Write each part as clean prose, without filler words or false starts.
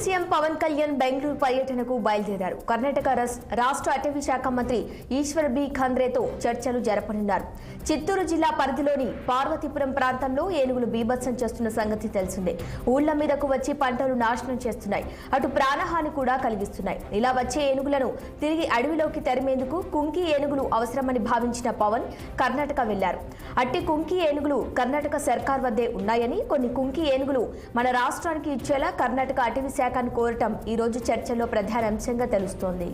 CM Pawan Kalyan Bengaluru పర్యటనకు బయలుదేరారు. కర్ణాటక రాష్ట్ర అటవీ శాఖ మంత్రి ఈశ్వర్ బి ఖండ్రేతో చర్చలు జరపనున్నారు. చిత్తూరు జిల్లా పరిధిలోని పార్వతీపురం ప్రాంతంలో ఏనుగులు బీభత్సం చేస్తున్న సంగతి తెలిసిందే. ఊళ్ల మీదకు వచ్చి పంటలు నాశనం చేస్తున్నాయి, అటు ప్రాణహాని కూడా కలిగిస్తున్నాయి. ఇలా వచ్చే ఏనుగులను తిరిగి అడవిలోకి తరిమేందుకు కుంకి ఏనుగులు అవసరమని భావించిన పవన్ కర్ణాటక వెళ్లారు. అట్టి కుంకి ఏనుగులు కర్ణాటక సర్కార్ వద్దే ఉన్నాయని, కొన్ని కుంకి ఏనుగులు మన రాష్ట్రానికి ఇచ్చేలా కర్ణాటక అటవీ శాఖను కోరటం ఈ రోజు చర్చల్లో ప్రధాన అంశంగా తెలుస్తోంది.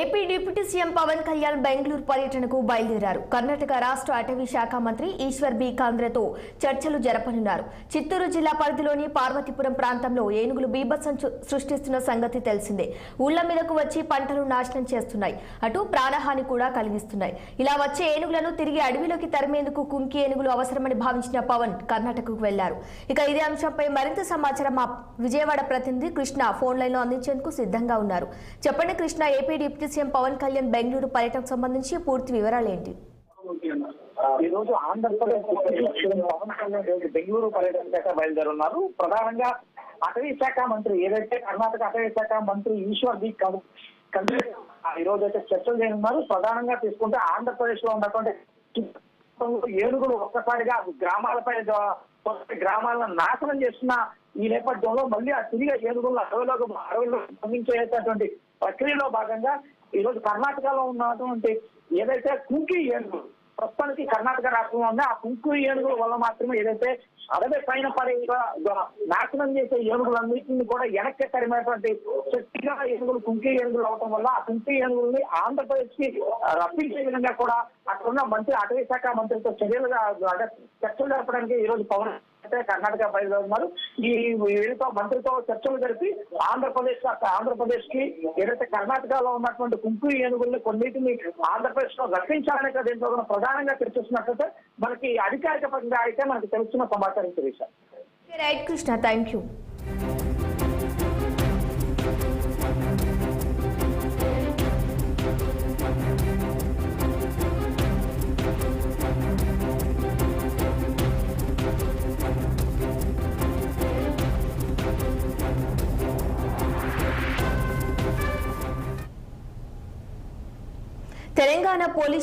AP deputy CM Pawan Kalyan Bengaluru పర్యటనకు బయలుదేరారు. కర్ణాటక రాష్ట్ర అటవీ శాఖ మంత్రి ఈశ్వర్ బి ఖండ్రేతో చర్చలు జరపనున్నారు. చిత్తూరు జిల్లా పరిధిలోని పార్వతీపురం ప్రాంతంలో ఏనుగులు బీభత్సం సృష్టిస్తున్న సంగతి తెలిసిందే. ఊళ్ల మీదకు వచ్చి పంటలు నాశనం చేస్తున్నాయి, అటు ప్రాణహాని కూడా కలిగిస్తున్నాయి. ఇలా వచ్చే ఏనుగులను తిరిగి అడవిలోకి తరిమేందుకు కుంకి ఏనుగులు అవసరమని భావించిన పవన్ కర్ణాటకకు వెళ్లారు. ఇక ఇదే అంశంపై మరింత సమాచారం మా విజయవాడ ప్రతినిధి కృష్ణ ఫోన్ లైన్ లో అందించేందుకు సిద్ధంగా ఉన్నారు. చెప్పండి Krishna, AP deputy CM Pawan Kalyan Bengaluru పర్యటనకు సంబంధించి పూర్తి వివరాలు ఏంటి? ఈ రోజు ఆంధ్రప్రదేశ్ పవన్ కళ్యాణ్ బెంగళూరు పర్యటన బయలుదేరున్నారు. ప్రధానంగా అటవీ శాఖ మంత్రి ఏదైతే కర్ణాటక అటవీ శాఖ మంత్రి ఈశ్వర్ బి ఖండ్రే ఈ రోజు అయితే చర్చలు చేయనున్నారు. ప్రధానంగా తీసుకుంటే ఆంధ్రప్రదేశ్ లో ఉన్నటువంటి ఏనుగులు ఒక్కసారిగా గ్రామాలపై గ్రామాలను నాశనం చేస్తున్న ఈ నేపథ్యంలో మళ్ళీ ఆ తిరిగి ఏనుగులను అడవిలో పంపించేటటువంటి ప్రక్రియలో భాగంగా ఈ రోజు కర్ణాటకలో ఉన్నటువంటి ఏదైతే కుంకి ఏనుగులు ప్రస్తుతానికి కర్ణాటక రాష్ట్రంలో ఉంది, ఆ కుంకి ఏనుగుల వల్ల మాత్రమే ఏదైతే అడవి పైన పడే నాశనం చేసే ఏనుగులన్నింటినీ కూడా వెనక్కి తరిమేటువంటి శక్తిగా ఏనుగులు కుంకి ఏనుగులు అవటం వల్ల ఆ కుంకి ఏనుగుల్ని ఆంధ్రప్రదేశ్ కి రప్పించే విధంగా కూడా అక్కడున్న మంత్రి అటవీ శాఖ మంత్రితో చర్చలు జరపడానికి ఈ రోజు పవన్ కర్ణాటక బయలుదేరున్నారు. ఈ వీరితో మంత్రితో చర్చలు జరిపి ఆంధ్రప్రదేశ్ కి ఏదైతే కర్ణాటకలో ఉన్నటువంటి కుంకు ఏనుగుల్ని కొన్నిటిని ఆంధ్రప్రదేశ్ లో రక్షించాలనే దీంట్లో ప్రధానంగా చర్చిస్తున్నట్లయితే మనకి అధికారికంగా అయితే మనకి తెలుస్తున్న సమాచారం తెలియదు. Right Krishna, thank you. Telangana police